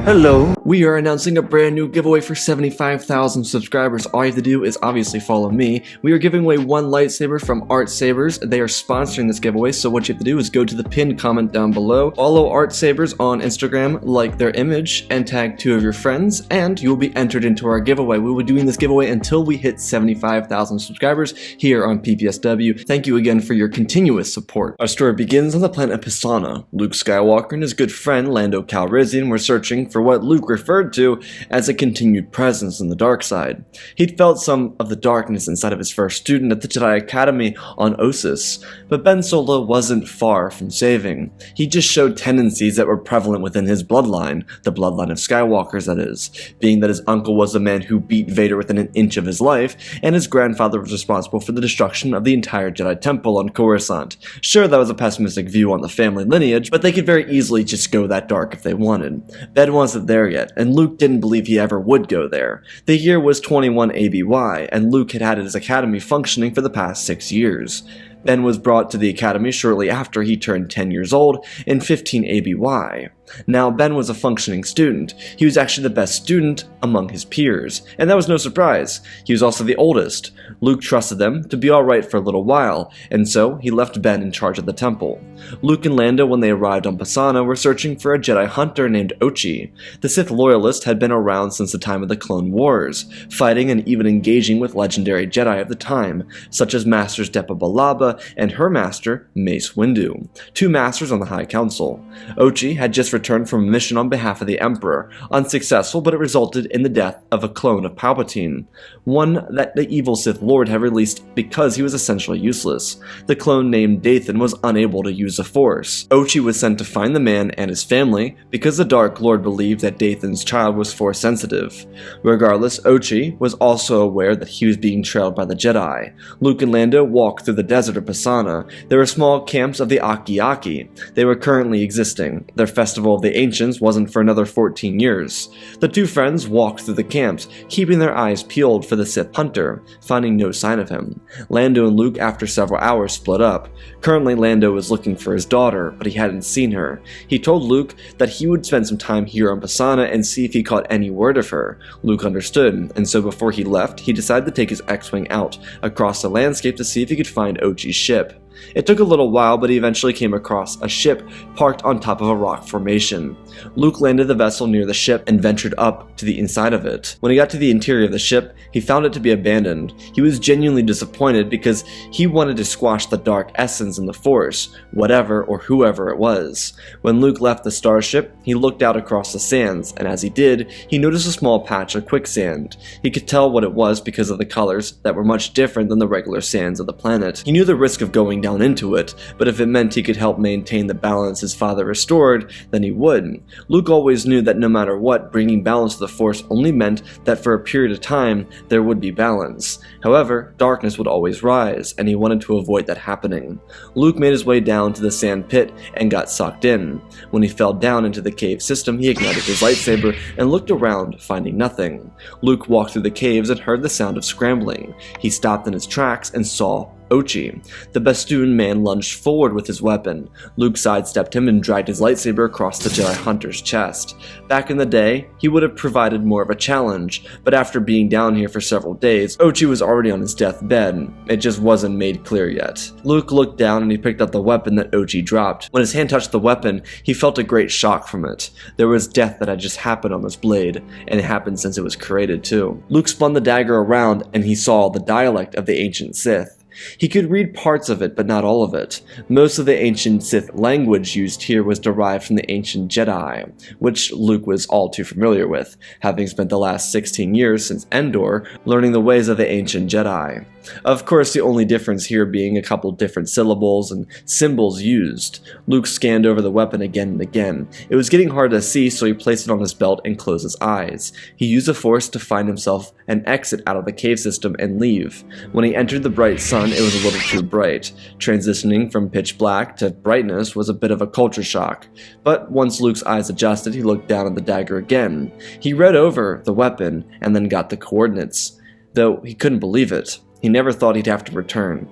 Hello, we are announcing a brand new giveaway for 75,000 subscribers. All you have to do is obviously follow me. We are giving away one lightsaber from Art Sabers. They are sponsoring this giveaway, so what you have to do is go to the pinned comment down below, follow Art Sabers on Instagram, like their image, and tag 2 of your friends, and you will be entered into our giveaway. We will be doing this giveaway until we hit 75,000 subscribers here on PPSW. Thank you again for your continuous support. Our story begins on the planet Pasaana. Luke Skywalker and his good friend Lando Calrissian were searching for what Luke referred to as a continued presence in the dark side. He'd felt some of the darkness inside of his first student at the Jedi Academy on Ossus, but Ben Solo wasn't far from saving. He just showed tendencies that were prevalent within his bloodline, the bloodline of Skywalkers that is, being that his uncle was the man who beat Vader within an inch of his life, and his grandfather was responsible for the destruction of the entire Jedi Temple on Coruscant. Sure, that was a pessimistic view on the family lineage, but they could very easily just go that dark if they wanted. Ben wasn't there yet, and Luke didn't believe he ever would go there. The year was 21 ABY, and Luke had had his academy functioning for the past 6 years. Ben was brought to the academy shortly after he turned 10 years old in 15 ABY. Now, Ben was a functioning student. He was actually the best student among his peers, and that was no surprise. He was also the oldest. Luke trusted them to be alright for a little while, and so he left Ben in charge of the temple. Luke and Lando, when they arrived on Pasana, were searching for a Jedi hunter named Ochi. The Sith loyalist had been around since the time of the Clone Wars, fighting and even engaging with legendary Jedi of the time, such as Masters Depa Billaba and her master, Mace Windu, 2 masters on the High Council. Ochi had just returned from a mission on behalf of the Emperor, unsuccessful, but it resulted in the death of a clone of Palpatine, one that the evil Sith Lord had released because he was essentially useless. The clone named Dathan was unable to use the Force. Ochi was sent to find the man and his family because the Dark Lord believed that Dathan's child was Force sensitive. Regardless, Ochi was also aware that he was being trailed by the Jedi. Luke and Lando walked through the desert of Pasana. There were small camps of the Aki-Aki. They were currently existing. Their festival of the Ancients wasn't for another 14 years. The 2 friends walked through the camps, keeping their eyes peeled for the Sith hunter, finding no sign of him. Lando and Luke, after several hours, split up. Currently, Lando was looking for his daughter, but he hadn't seen her. He told Luke that he would spend some time here on Pasana and see if he caught any word of her. Luke understood, and so before he left, he decided to take his X-Wing out across the landscape to see if he could find Ochi's ship. It took a little while, but he eventually came across a ship parked on top of a rock formation. Luke landed the vessel near the ship and ventured up to the inside of it. When he got to the interior of the ship, he found it to be abandoned. He was genuinely disappointed because he wanted to squash the dark essence in the Force, whatever or whoever it was. When Luke left the starship, he looked out across the sands, and as he did, he noticed a small patch of quicksand. He could tell what it was because of the colors that were much different than the regular sands of the planet. He knew the risk of going down into it, but if it meant he could help maintain the balance his father restored, then he would. Luke always knew that no matter what, bringing balance to the Force only meant that for a period of time, there would be balance. However, darkness would always rise, and he wanted to avoid that happening. Luke made his way down to the sand pit and got sucked in. When he fell down into the cave system, he ignited his lightsaber and looked around, finding nothing. Luke walked through the caves and heard the sound of scrambling. He stopped in his tracks and saw Ochi. The Bastoon man lunged forward with his weapon. Luke sidestepped him and dragged his lightsaber across the Jedi Hunter's chest. Back in the day, he would have provided more of a challenge, but after being down here for several days, Ochi was already on his deathbed. It just wasn't made clear yet. Luke looked down and he picked up the weapon that Ochi dropped. When his hand touched the weapon, he felt a great shock from it. There was death that had just happened on this blade, and it happened since it was created too. Luke spun the dagger around and he saw the dialect of the ancient Sith. He could read parts of it, but not all of it. Most of the ancient Sith language used here was derived from the ancient Jedi, which Luke was all too familiar with, having spent the last 16 years since Endor learning the ways of the ancient Jedi. Of course, the only difference here being a couple different syllables and symbols used. Luke scanned over the weapon again and again. It was getting hard to see, so he placed it on his belt and closed his eyes. He used the Force to find himself an exit out of the cave system and leave. When he entered the bright sun, it was a little too bright. Transitioning from pitch black to brightness was a bit of a culture shock. But once Luke's eyes adjusted, he looked down at the dagger again. He read over the weapon and then got the coordinates, though he couldn't believe it. He never thought he'd have to return.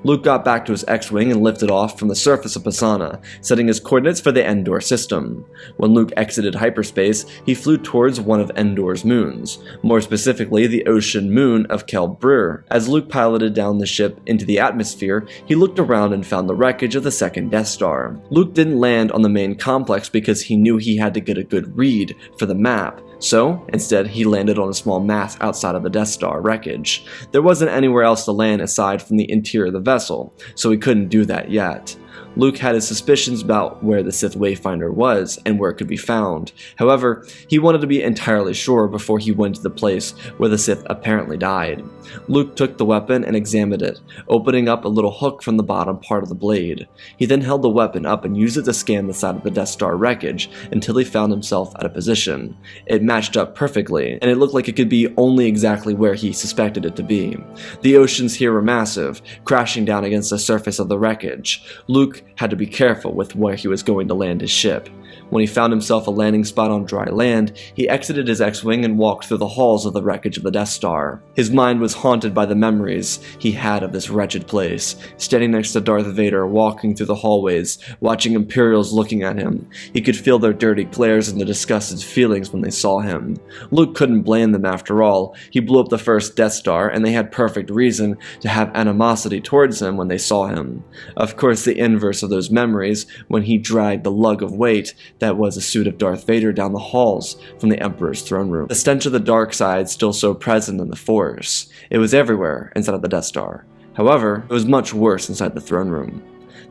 Luke got back to his X-Wing and lifted off from the surface of Pasaana, setting his coordinates for the Endor system. When Luke exited hyperspace, he flew towards one of Endor's moons, more specifically the ocean moon of Kelbrur. As Luke piloted down the ship into the atmosphere, he looked around and found the wreckage of the second Death Star. Luke didn't land on the main complex because he knew he had to get a good read for the map, so instead he landed on a small mass outside of the Death Star wreckage. There wasn't anywhere else to land aside from the interior of the vessel, so he couldn't do that yet. Luke had his suspicions about where the Sith Wayfinder was and where it could be found. However, he wanted to be entirely sure before he went to the place where the Sith apparently died. Luke took the weapon and examined it, opening up a little hook from the bottom part of the blade. He then held the weapon up and used it to scan the side of the Death Star wreckage until he found himself at a position. It matched up perfectly, and it looked like it could be only exactly where he suspected it to be. The oceans here were massive, crashing down against the surface of the wreckage. Luke had to be careful with where he was going to land his ship. When he found himself a landing spot on dry land, he exited his X-Wing and walked through the halls of the wreckage of the Death Star. His mind was haunted by the memories he had of this wretched place, standing next to Darth Vader walking through the hallways, watching Imperials looking at him. He could feel their dirty glares and the disgusted feelings when they saw him. Luke couldn't blame them after all. He blew up the first Death Star, and they had perfect reason to have animosity towards him when they saw him. Of course, the inverse of those memories, when he dragged the lug of weight that was a suit of Darth Vader down the halls from the Emperor's throne room. The stench of the dark side still so present in the Force. It was everywhere inside of the Death Star. However, it was much worse inside the throne room.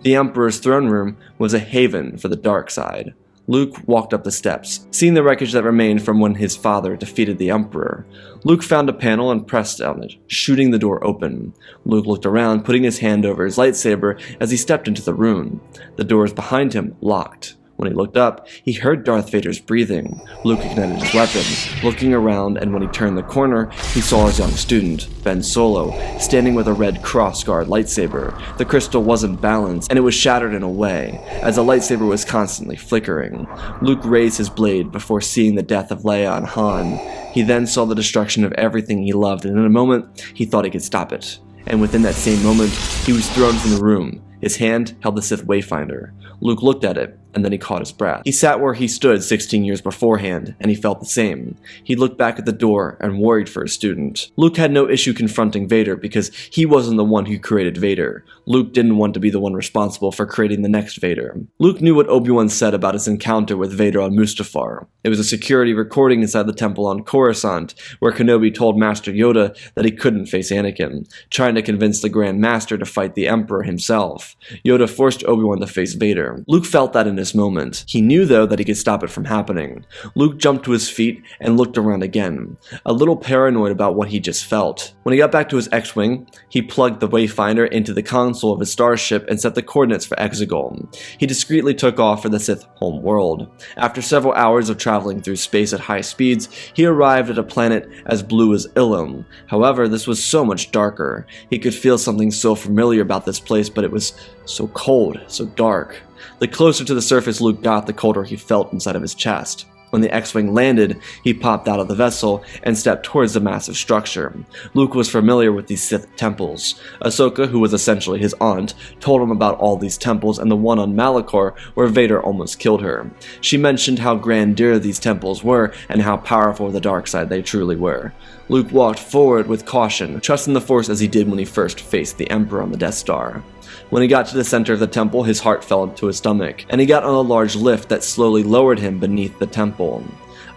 The Emperor's throne room was a haven for the dark side. Luke walked up the steps, seeing the wreckage that remained from when his father defeated the Emperor. Luke found a panel and pressed on it, shooting the door open. Luke looked around, putting his hand over his lightsaber as he stepped into the room. The doors behind him locked. When he looked up, he heard Darth Vader's breathing. Luke ignited his weapon, looking around, and when he turned the corner, he saw his young student, Ben Solo, standing with a red cross-guard lightsaber. The crystal wasn't balanced, and it was shattered in a way, as the lightsaber was constantly flickering. Luke raised his blade before seeing the death of Leia and Han. He then saw the destruction of everything he loved, and in a moment, he thought he could stop it. And within that same moment, he was thrown from the room. His hand held the Sith Wayfinder. Luke looked at it, and then he caught his breath. He sat where he stood 16 years beforehand, and he felt the same. He looked back at the door and worried for his student. Luke had no issue confronting Vader because he wasn't the one who created Vader. Luke didn't want to be the one responsible for creating the next Vader. Luke knew what Obi-Wan said about his encounter with Vader on Mustafar. It was a security recording inside the temple on Coruscant, where Kenobi told Master Yoda that he couldn't face Anakin, trying to convince the Grand Master to fight the Emperor himself. Yoda forced Obi-Wan to face Vader. Luke felt that in this moment. He knew, though, that he could stop it from happening. Luke jumped to his feet and looked around again, a little paranoid about what he just felt. When he got back to his X-Wing, he plugged the Wayfinder into the console of his starship and set the coordinates for Exegol. He discreetly took off for the Sith home world. After several hours of traveling through space at high speeds, he arrived at a planet as blue as Ilum. However, this was so much darker. He could feel something so familiar about this place, but it was so cold, so dark. The closer to the surface Luke got, the colder he felt inside of his chest. When the X-Wing landed, he popped out of the vessel and stepped towards the massive structure. Luke was familiar with these Sith temples. Ahsoka, who was essentially his aunt, told him about all these temples and the one on Malachor where Vader almost killed her. She mentioned how grandeur these temples were and how powerful the dark side they truly were. Luke walked forward with caution, trusting the Force as he did when he first faced the Emperor on the Death Star. When he got to the center of the temple, his heart fell into his stomach, and he got on a large lift that slowly lowered him beneath the temple.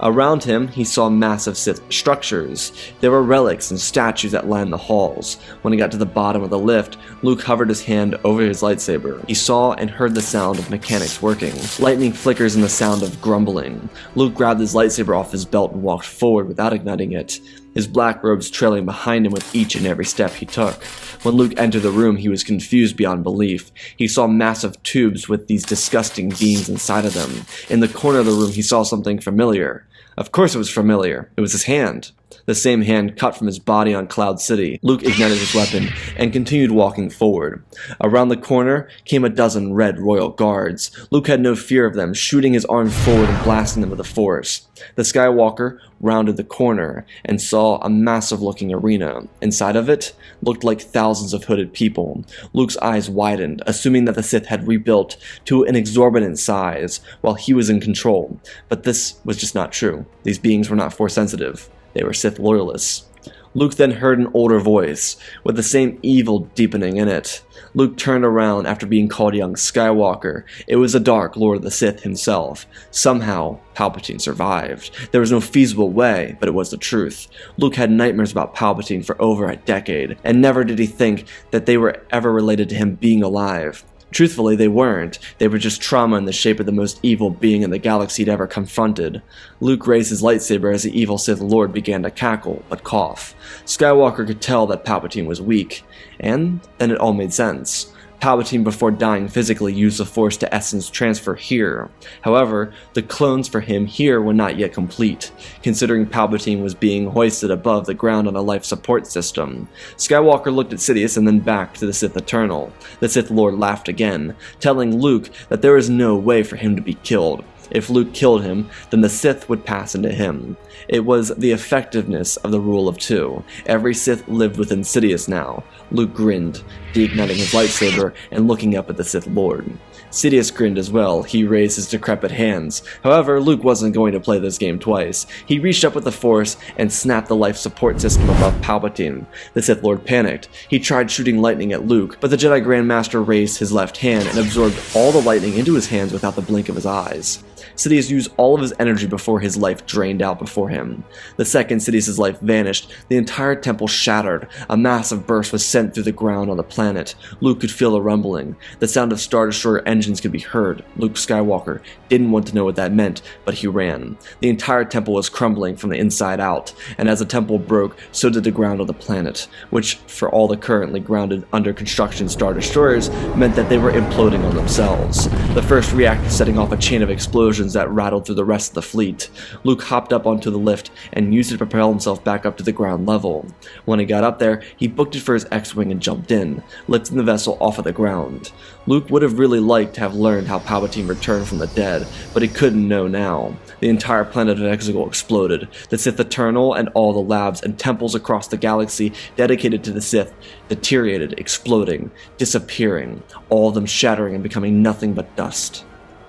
Around him, he saw massive Sith structures. There were relics and statues that lined the halls. When he got to the bottom of the lift, Luke hovered his hand over his lightsaber. He saw and heard the sound of mechanics working. Lightning flickers and the sound of grumbling. Luke grabbed his lightsaber off his belt and walked forward without igniting it, his black robes trailing behind him with each and every step he took. When Luke entered the room, he was confused beyond belief. He saw massive tubes with these disgusting beings inside of them. In the corner of the room, he saw something familiar. Of course it was familiar. It was his hand. the same hand cut from his body on Cloud City. Luke ignited his weapon and continued walking forward. Around the corner came a dozen red royal guards. Luke had no fear of them, shooting his arms forward and blasting them with the Force. The Skywalker rounded the corner and saw a massive-looking arena. Inside of it looked like thousands of hooded people. Luke's eyes widened, assuming that the Sith had rebuilt to an exorbitant size while he was in control. But this was just not true. These beings were not Force-sensitive. They were Sith loyalists. Luke then heard an older voice, with the same evil deepening in it. Luke turned around after being called young Skywalker. It was the Dark Lord of the Sith himself. Somehow, Palpatine survived. There was no feasible way, but it was the truth. Luke had nightmares about Palpatine for over a decade, and never did he think that they were ever related to him being alive. Truthfully, they weren't. They were just trauma in the shape of the most evil being in the galaxy he'd ever confronted. Luke raised his lightsaber as the evil Sith Lord began to cackle, but cough. Skywalker could tell that Palpatine was weak, and then it all made sense. Palpatine, before dying physically, used the Force to essence transfer here. However, the clones for him here were not yet complete, considering Palpatine was being hoisted above the ground on a life support system. Skywalker looked at Sidious and then back to the Sith Eternal. The Sith Lord laughed again, telling Luke that there was no way for him to be killed. If Luke killed him, then the Sith would pass into him. It was the effectiveness of the rule of two. Every Sith lived within Sidious now. Luke grinned, deigniting his lightsaber and looking up at the Sith Lord. Sidious grinned as well. He raised his decrepit hands. However, Luke wasn't going to play this game twice. He reached up with the Force and snapped the life support system above Palpatine. The Sith Lord panicked. He tried shooting lightning at Luke, but the Jedi Grandmaster raised his left hand and absorbed all the lightning into his hands without the blink of his eyes. Sidious used all of his energy before his life drained out before him. The second Sidious's life vanished, the entire temple shattered. A massive burst was sent through the ground on the planet. Luke could feel the rumbling. The sound of Star Destroyer engines could be heard. Luke Skywalker didn't want to know what that meant, but he ran. The entire temple was crumbling from the inside out, and as the temple broke, so did the ground of the planet, which, for all the currently grounded under construction Star Destroyers, meant that they were imploding on themselves. The first reactor setting off a chain of explosions that rattled through the rest of the fleet. Luke hopped up onto the lift and used it to propel himself back up to the ground level. When he got up there, he booked it for his X-Wing and jumped in, lifting the vessel off of the ground. Luke would have really liked to have learned how Palpatine returned from the dead, but he couldn't know now. The entire planet of Exegol exploded. The Sith Eternal and all the labs and temples across the galaxy dedicated to the Sith deteriorated, exploding, disappearing, all of them shattering and becoming nothing but dust.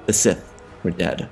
The Sith were dead.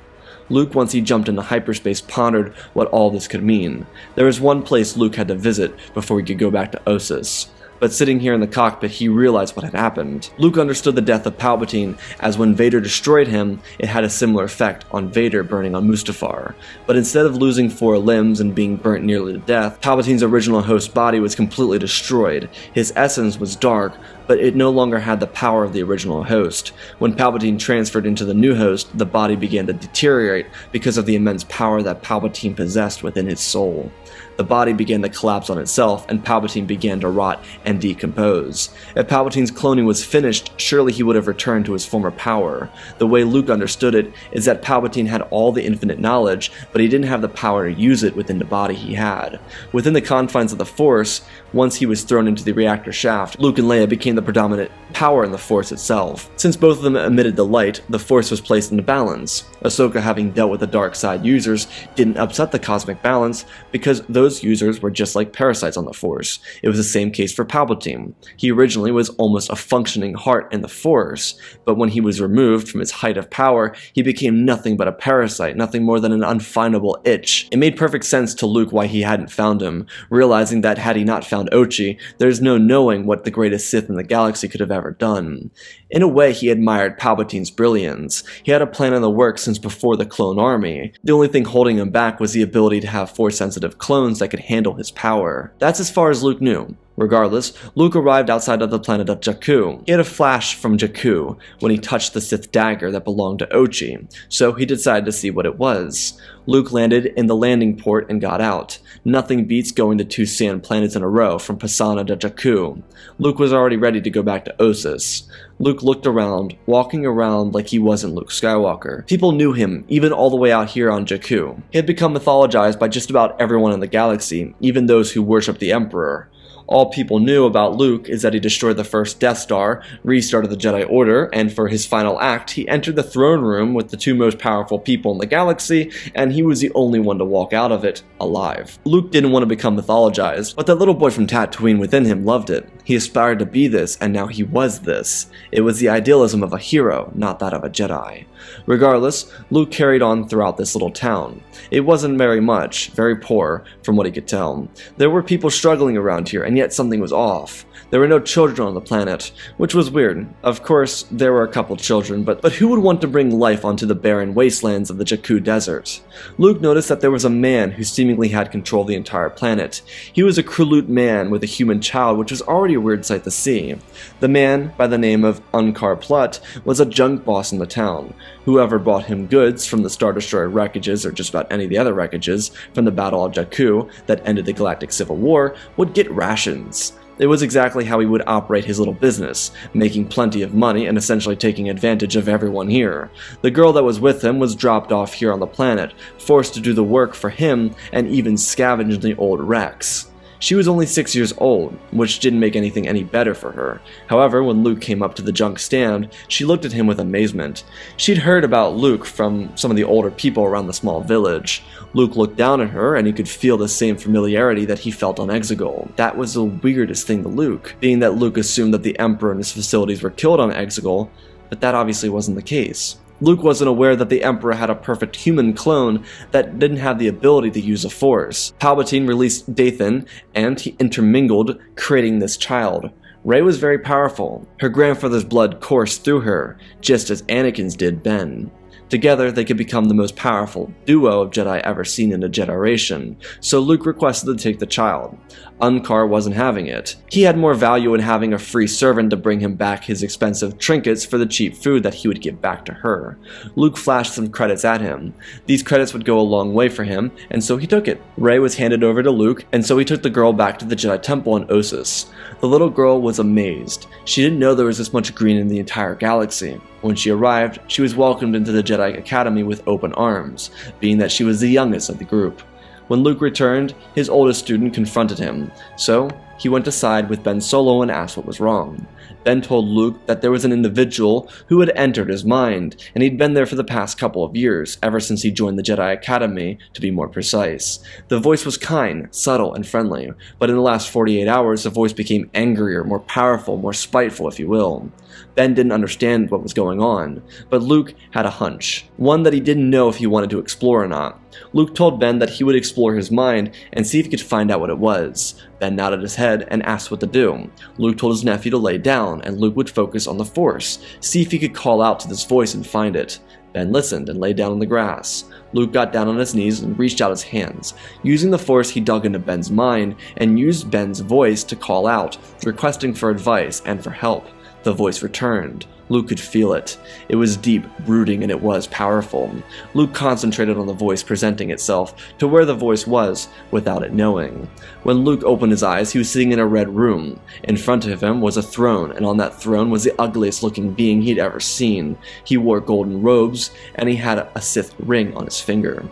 Luke, once he jumped into hyperspace, pondered what all this could mean. There was one place Luke had to visit before he could go back to Ossus. But sitting here in the cockpit, he realized what had happened. Luke understood the death of Palpatine, as when Vader destroyed him, it had a similar effect on Vader burning on Mustafar. But instead of losing 4 limbs and being burnt nearly to death, Palpatine's original host body was completely destroyed. His essence was dark, but it no longer had the power of the original host. When Palpatine transferred into the new host, the body began to deteriorate because of the immense power that Palpatine possessed within his soul. The body began to collapse on itself, and Palpatine began to rot and decompose. If Palpatine's cloning was finished, surely he would have returned to his former power. The way Luke understood it is that Palpatine had all the infinite knowledge, but he didn't have the power to use it within the body he had. Within the confines of the Force, once he was thrown into the reactor shaft, Luke and Leia became the predominant power in the Force itself. Since both of them emitted the light, the Force was placed into balance. Ahsoka, having dealt with the dark side users, didn't upset the cosmic balance because those users were just like parasites on the Force. It was the same case for Palpatine. He originally was almost a functioning heart in the Force, but when he was removed from his height of power, he became nothing but a parasite, nothing more than an unfindable itch. It made perfect sense to Luke why he hadn't found him, realizing that had he not found Ochi, there's no knowing what the greatest Sith in the galaxy could have ever done. In a way, he admired Palpatine's brilliance. He had a plan in the works since before the clone army. The only thing holding him back was the ability to have Force-sensitive clones that could handle his power. That's as far as Luke knew. Regardless, Luke arrived outside of the planet of Jakku. He had a flash from Jakku when he touched the Sith dagger that belonged to Ochi, so he decided to see what it was. Luke landed in the landing port and got out. Nothing beats going to 2 sand planets in a row from Pasaana to Jakku. Luke was already ready to go back to Ossus. Luke looked around, walking around like he wasn't Luke Skywalker. People knew him, even all the way out here on Jakku. He had become mythologized by just about everyone in the galaxy, even those who worshipped the Emperor. All people knew about Luke is that he destroyed the first Death Star, restarted the Jedi Order, and for his final act, he entered the throne room with the 2 most powerful people in the galaxy, and he was the only one to walk out of it alive. Luke didn't want to become mythologized, but that little boy from Tatooine within him loved it. He aspired to be this, and now he was this. It was the idealism of a hero, not that of a Jedi. Regardless, Luke carried on throughout this little town. It wasn't very much, very poor, from what he could tell. There were people struggling around here, and yet something was off. There were no children on the planet, which was weird. Of course, there were a couple children, but who would want to bring life onto the barren wastelands of the Jakku desert? Luke noticed that there was a man who seemingly had control of the entire planet. He was a Krulute man with a human child, which was already a weird sight to see. The man, by the name of Unkar Plutt, was a junk boss in the town. Whoever brought him goods from the Star Destroyer wreckages, or just about any of the other wreckages, from the Battle of Jakku that ended the Galactic Civil War, would get rations. It was exactly how he would operate his little business, making plenty of money and essentially taking advantage of everyone here. The girl that was with him was dropped off here on the planet, forced to do the work for him, and even scavenge the old wrecks. She was only 6 years old, which didn't make anything any better for her. However, when Luke came up to the junk stand, she looked at him with amazement. She'd heard about Luke from some of the older people around the small village. Luke looked down at her, and he could feel the same familiarity that he felt on Exegol. That was the weirdest thing to Luke, being that Luke assumed that the Emperor and his facilities were killed on Exegol, but that obviously wasn't the case. Luke wasn't aware that the Emperor had a perfect human clone that didn't have the ability to use a force. Palpatine released Dathan, and he intermingled, creating this child. Rey was very powerful. Her grandfather's blood coursed through her, just as Anakin's did Ben. Together, they could become the most powerful duo of Jedi ever seen in a generation, so Luke requested to take the child. Unkar wasn't having it. He had more value in having a free servant to bring him back his expensive trinkets for the cheap food that he would give back to her. Luke flashed some credits at him. These credits would go a long way for him, and so he took it. Rey was handed over to Luke, and so he took the girl back to the Jedi Temple in Ossus. The little girl was amazed. She didn't know there was this much green in the entire galaxy. When she arrived, she was welcomed into the Jedi Academy with open arms, being that she was the youngest of the group. When Luke returned, his oldest student confronted him, so he went aside with Ben Solo and asked what was wrong. Ben told Luke that there was an individual who had entered his mind, and he'd been there for the past couple of years, ever since he joined the Jedi Academy, to be more precise. The voice was kind, subtle, and friendly, but in the last 48 hours, the voice became angrier, more powerful, more spiteful, if you will. Ben didn't understand what was going on, but Luke had a hunch, one that he didn't know if he wanted to explore or not. Luke told Ben that he would explore his mind and see if he could find out what it was. Ben nodded his head and asked what to do. Luke told his nephew to lay down, and Luke would focus on the Force, see if he could call out to this voice and find it. Ben listened and lay down on the grass. Luke got down on his knees and reached out his hands. Using the Force, he dug into Ben's mind and used Ben's voice to call out, requesting for advice and for help. The voice returned. Luke could feel it. It was deep, brooding, and it was powerful. Luke concentrated on the voice presenting itself to where the voice was, without it knowing. When Luke opened his eyes, he was sitting in a red room. In front of him was a throne, and on that throne was the ugliest looking being he'd ever seen. He wore golden robes, and he had a Sith ring on his finger.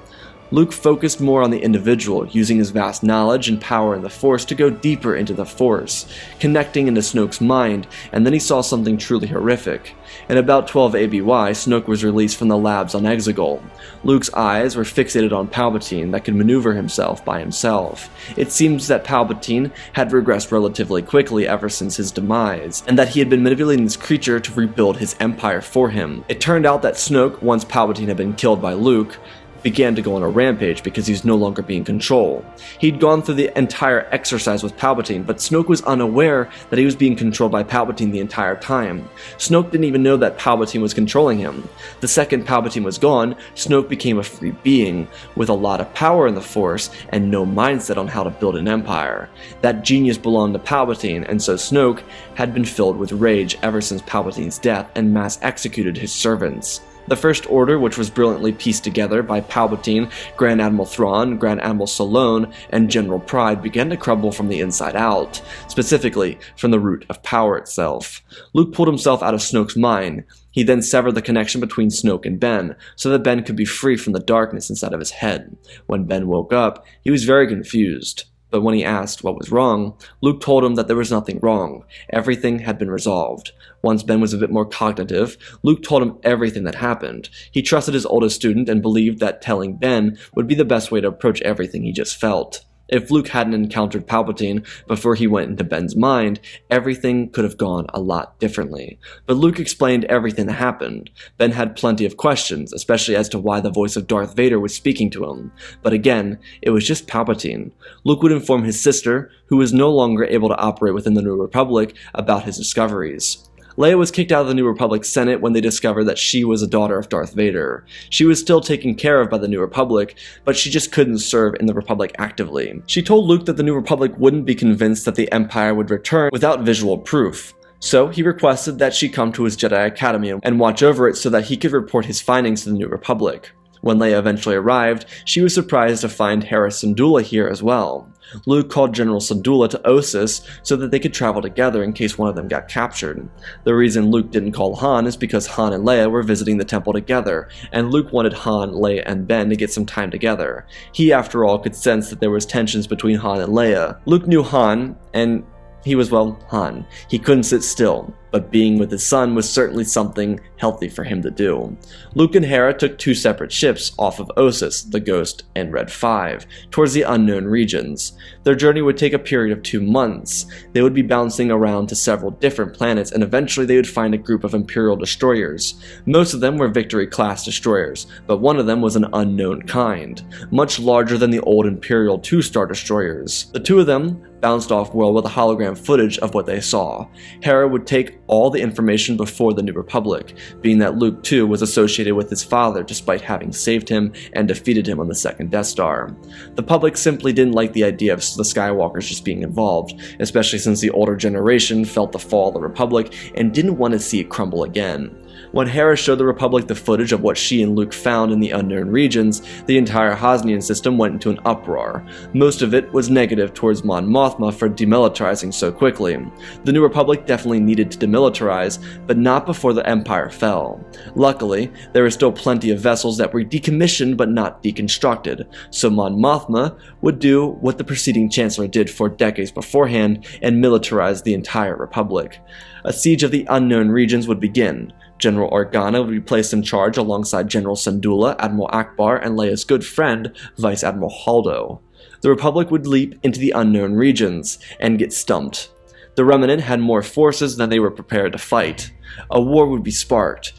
Luke focused more on the individual, using his vast knowledge and power in the Force to go deeper into the Force, connecting into Snoke's mind, and then he saw something truly horrific. In about 12 ABY, Snoke was released from the labs on Exegol. Luke's eyes were fixated on Palpatine that could maneuver himself by himself. It seems that Palpatine had regressed relatively quickly ever since his demise, and that he had been manipulating this creature to rebuild his empire for him. It turned out that Snoke, once Palpatine had been killed by Luke, began to go on a rampage because he's no longer being in control. He'd gone through the entire exercise with Palpatine, but Snoke was unaware that he was being controlled by Palpatine the entire time. Snoke didn't even know that Palpatine was controlling him. The second Palpatine was gone, Snoke became a free being, with a lot of power in the Force and no mindset on how to build an empire. That genius belonged to Palpatine, and so Snoke had been filled with rage ever since Palpatine's death and mass executed his servants. The First Order, which was brilliantly pieced together by Palpatine, Grand Admiral Thrawn, Grand Admiral Salone, and General Pride, began to crumble from the inside out, specifically from the root of power itself. Luke pulled himself out of Snoke's mind. He then severed the connection between Snoke and Ben, so that Ben could be free from the darkness inside of his head. When Ben woke up, he was very confused. But when he asked what was wrong, Luke told him that there was nothing wrong. Everything had been resolved. Once Ben was a bit more cognitive, Luke told him everything that happened. He trusted his oldest student and believed that telling Ben would be the best way to approach everything he just felt. If Luke hadn't encountered Palpatine before he went into Ben's mind, everything could have gone a lot differently. But Luke explained everything that happened. Ben had plenty of questions, especially as to why the voice of Darth Vader was speaking to him. But again, it was just Palpatine. Luke would inform his sister, who was no longer able to operate within the New Republic, about his discoveries. Leia was kicked out of the New Republic Senate when they discovered that she was a daughter of Darth Vader. She was still taken care of by the New Republic, but she just couldn't serve in the Republic actively. She told Luke that the New Republic wouldn't be convinced that the Empire would return without visual proof. So he requested that she come to his Jedi Academy and watch over it so that he could report his findings to the New Republic. When Leia eventually arrived, she was surprised to find Hera Syndulla here as well. Luke called General Syndulla to Ossus so that they could travel together in case one of them got captured. The reason Luke didn't call Han is because Han and Leia were visiting the temple together, and Luke wanted Han, Leia, and Ben to get some time together. He, after all, could sense that there was tensions between Han and Leia. Luke knew Han, and he was, well, Han. He couldn't sit still, but being with his son was certainly something healthy for him to do. Luke and Hera took 2 separate ships off of Ossus, the Ghost, and Red 5, towards the unknown regions. Their journey would take a period of 2 months. They would be bouncing around to several different planets, and eventually they would find a group of Imperial destroyers. Most of them were Victory-class destroyers, but one of them was an unknown kind, much larger than the old Imperial 2-star destroyers. The 2 of them bounced off-world with a hologram footage of what they saw. Hera would take all the information before the New Republic, being that Luke too was associated with his father despite having saved him and defeated him on the second Death Star. The public simply didn't like the idea of the Skywalkers just being involved, especially since the older generation felt the fall of the Republic and didn't want to see it crumble again. When Hera showed the Republic the footage of what she and Luke found in the unknown regions, the entire Hosnian system went into an uproar. Most of it was negative towards Mon Mothma for demilitarizing so quickly. The New Republic definitely needed to demilitarize, but not before the Empire fell. Luckily, there were still plenty of vessels that were decommissioned but not deconstructed, so Mon Mothma would do what the preceding Chancellor did 4 decades beforehand and militarize the entire Republic. A siege of the unknown regions would begin. General Organa would be placed in charge alongside General Syndulla, Admiral Akbar, and Leia's good friend, Vice Admiral Holdo. The Republic would leap into the unknown regions and get stumped. The Remnant had more forces than they were prepared to fight. A war would be sparked.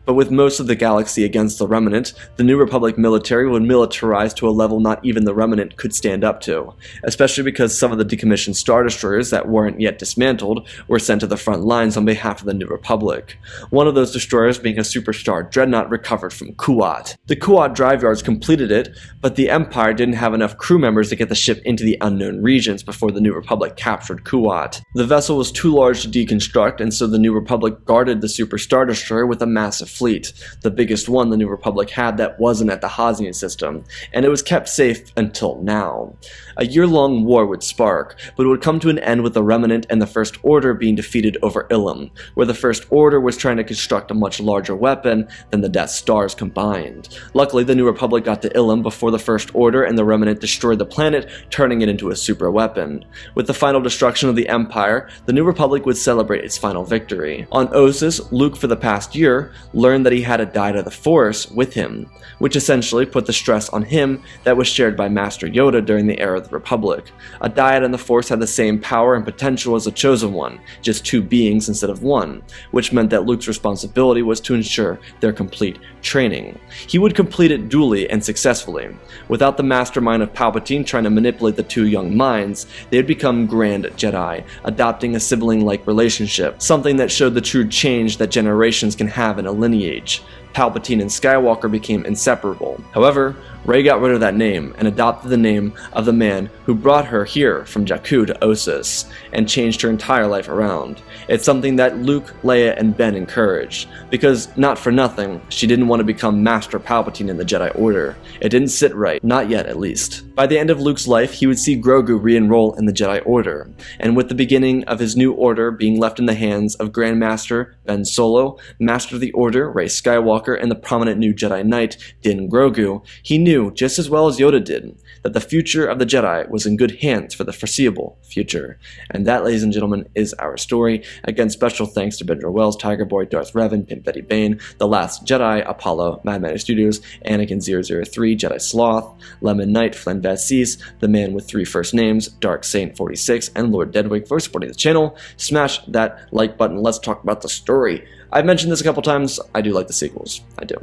But with most of the galaxy against the Remnant, the New Republic military would militarize to a level not even the Remnant could stand up to, especially because some of the decommissioned Star Destroyers that weren't yet dismantled were sent to the front lines on behalf of the New Republic. One of those destroyers being a superstar dreadnought recovered from Kuat. The Kuat drive yards completed it, but the Empire didn't have enough crew members to get the ship into the unknown regions before the New Republic captured Kuat. The vessel was too large to deconstruct, and so the New Republic guarded the Super Star Destroyer with a massive fleet, the biggest one the New Republic had that wasn't at the Hosnian system, and it was kept safe until now. A year-long war would spark, but it would come to an end with the Remnant and the First Order being defeated over Ilum, where the First Order was trying to construct a much larger weapon than the Death Stars combined. Luckily, the New Republic got to Ilum before the First Order and the Remnant destroyed the planet, turning it into a super weapon. With the final destruction of the Empire, the New Republic would celebrate its final victory. On Ossus, Luke for the past year learned that he had a dyad of the Force with him, which essentially put the stress on him that was shared by Master Yoda during the era of the Republic. A dyad in the Force had the same power and potential as a Chosen One, just two beings instead of one, which meant that Luke's responsibility was to ensure their complete training. He would complete it duly and successfully. Without the mastermind of Palpatine trying to manipulate the two young minds, they would become Grand Jedi, adopting a sibling-like relationship, something that showed the true change that generations can have in a lineage. Palpatine and Skywalker became inseparable. However, Rey got rid of that name and adopted the name of the man who brought her here from Jakku to Ossus and changed her entire life around. It's something that Luke, Leia, and Ben encouraged, because not for nothing, she didn't want to become Master Palpatine in the Jedi Order. It didn't sit right, not yet at least. By the end of Luke's life, he would see Grogu re-enroll in the Jedi Order, and with the beginning of his new order being left in the hands of Grand Master Ben Solo, Master of the Order Rey Skywalker, and the prominent new Jedi Knight Din Grogu, he knew, just as well as Yoda did, that the future of the Jedi was in good hands for the foreseeable future. And that, ladies and gentlemen, is our story. Again, special thanks to Benjamin Wells, Tiger Boy, Darth Revan, Pente Bane, The Last Jedi, Apollo, Mad Matter Studios, Anakin 003, Jedi Sloth, Lemon Knight, Flynn Vassis, The Man with Three First Names, Dark Saint 46, and Lord Deadwig for supporting the channel. Smash that like button. Let's talk about the story. I've mentioned this a couple times. I do like the sequels. I do.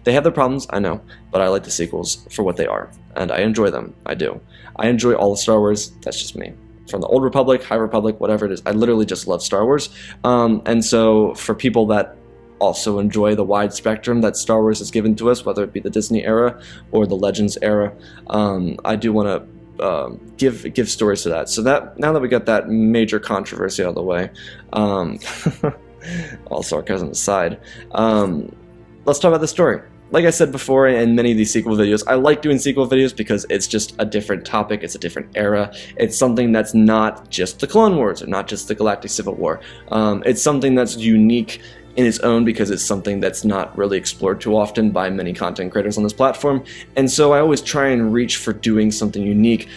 They have their problems, I know, but I like the sequels for what they are, and I enjoy them. I do. I enjoy all of Star Wars. That's just me. From the Old Republic, High Republic, whatever it is, I literally just love Star Wars. And so for people that also enjoy the wide spectrum that Star Wars has given to us, whether it be the Disney era or the Legends era, I do want to give stories to that. So that now that we got that major controversy out of the way, all sarcasm aside, let's talk about the story. Like I said before in many of these sequel videos, I like doing sequel videos because it's just a different topic, it's a different era, it's something that's not just the Clone Wars or not just the Galactic Civil War. It's something that's unique in its own because it's something that's not really explored too often by many content creators on this platform, and so I always try and reach for doing something unique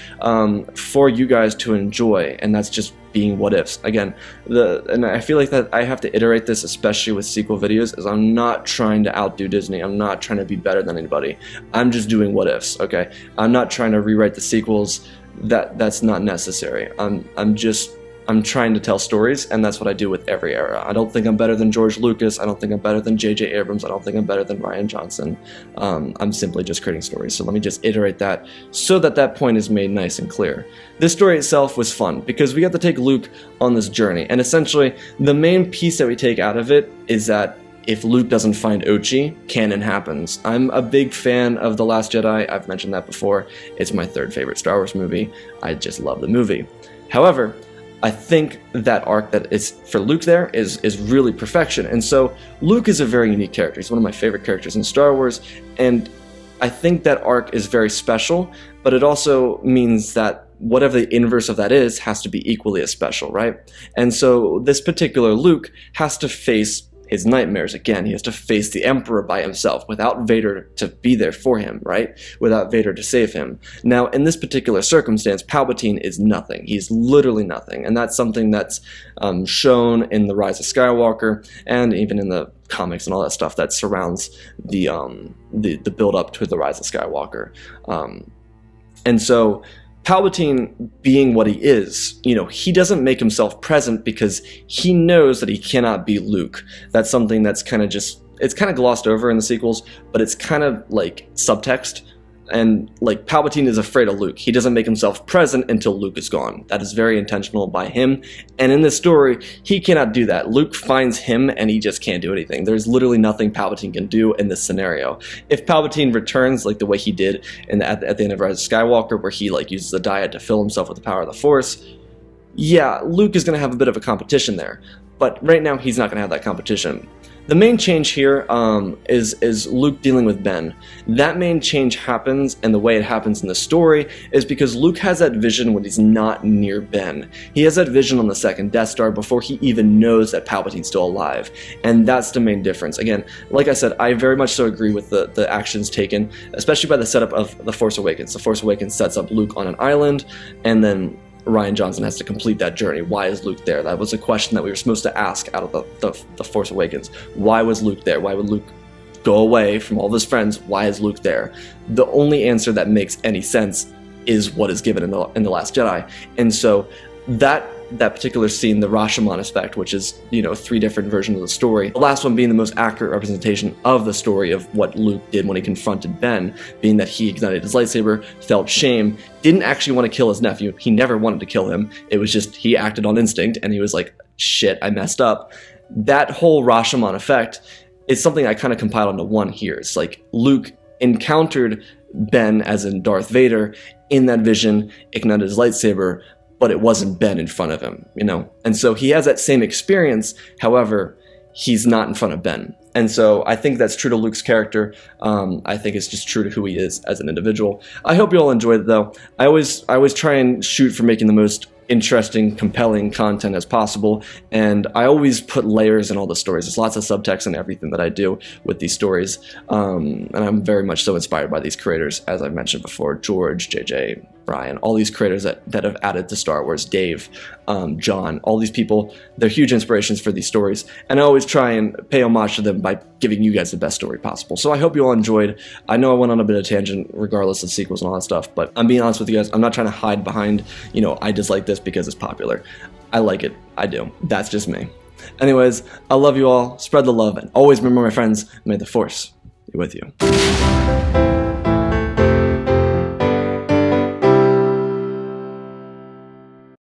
for you guys to enjoy, and that's just being what ifs. Again, and I feel like that I have to iterate this, especially with sequel videos, is I'm not trying to outdo Disney. I'm not trying to be better than anybody. I'm just doing what ifs, okay? I'm not trying to rewrite the sequels. That's not necessary. I'm trying to tell stories, and that's what I do with every era. I don't think I'm better than George Lucas. I don't think I'm better than J.J. Abrams. I don't think I'm better than Rian Johnson. I'm simply just creating stories. So let me just iterate that so that that point is made nice and clear. This story itself was fun because we got to take Luke on this journey, and essentially the main piece that we take out of it is that if Luke doesn't find Ochi, canon happens. I'm a big fan of The Last Jedi. I've mentioned that before. It's my third favorite Star Wars movie. I just love the movie. However, I think that arc that is for Luke there is really perfection. And so Luke is a very unique character. He's one of my favorite characters in Star Wars, and I think that arc is very special, but it also means that whatever the inverse of that is has to be equally as special, right? And so this particular Luke has to face his nightmares again. He has to face the Emperor by himself without Vader to be there for him, right? Without Vader to save him. Now, in this particular circumstance, Palpatine is nothing. He's literally nothing, and that's something that's shown in The Rise of Skywalker and even in the comics and all that stuff that surrounds the build-up to The Rise of Skywalker. And so Palpatine being what he is, he doesn't make himself present because he knows that he cannot be Luke. That's something that's kind of it's kind of glossed over in the sequels, but it's kind of like subtext. And like Palpatine is afraid of Luke. He doesn't make himself present until Luke is gone. That is very intentional by him. And in this story, he cannot do that. Luke finds him and he just can't do anything. There's literally nothing Palpatine can do in this scenario. If Palpatine returns like the way he did at the end of Rise of Skywalker, where he uses the dyad to fill himself with the power of the Force, yeah, Luke is going to have a bit of a competition there. But right now, he's not going to have that competition. The main change here is Luke dealing with Ben. That main change happens, and the way it happens in the story is because Luke has that vision when he's not near Ben. He has that vision on the second Death Star before he even knows that Palpatine's still alive, and that's the main difference. Again, like I said, I very much so agree with the actions taken, especially by the setup of The Force Awakens. The Force Awakens sets up Luke on an island, and then Rian Johnson has to complete that journey. Why is Luke there? That was a question that we were supposed to ask out of the Force Awakens. Why was Luke there? Why would Luke go away from all of his friends? Why is Luke there? The only answer that makes any sense is what is given in the Last Jedi. And so that particular scene, the Rashomon effect, which is, 3 different versions of the story, the last one being the most accurate representation of the story of what Luke did when he confronted Ben, being that he ignited his lightsaber, felt shame, didn't actually want to kill his nephew. He never wanted to kill him. It was just he acted on instinct, and he was like, shit, I messed up. That whole Rashomon effect is something I kind of compiled into one here. It's like Luke encountered Ben, as in Darth Vader, in that vision, ignited his lightsaber, but it wasn't Ben in front of him, And so he has that same experience, however, he's not in front of Ben. And so I think that's true to Luke's character. I think it's just true to who he is as an individual. I hope you all enjoyed it, though. I always try and shoot for making the most interesting, compelling content as possible, and I always put layers in all the stories. There's lots of subtext in everything that I do with these stories, and I'm very much so inspired by these creators, as I mentioned before, George, JJ, Brian, all these creators that have added to Star Wars, Dave, John, all these people, they're huge inspirations for these stories, and I always try and pay homage to them by giving you guys the best story possible. So I hope you all enjoyed. I know I went on a bit of tangent regardless of sequels and all that stuff, but I'm being honest with you guys, I'm not trying to hide behind, I dislike this because it's popular. I like it. I do. That's just me. Anyways, I love you all. Spread the love, and always remember, my friends, may the Force be with you.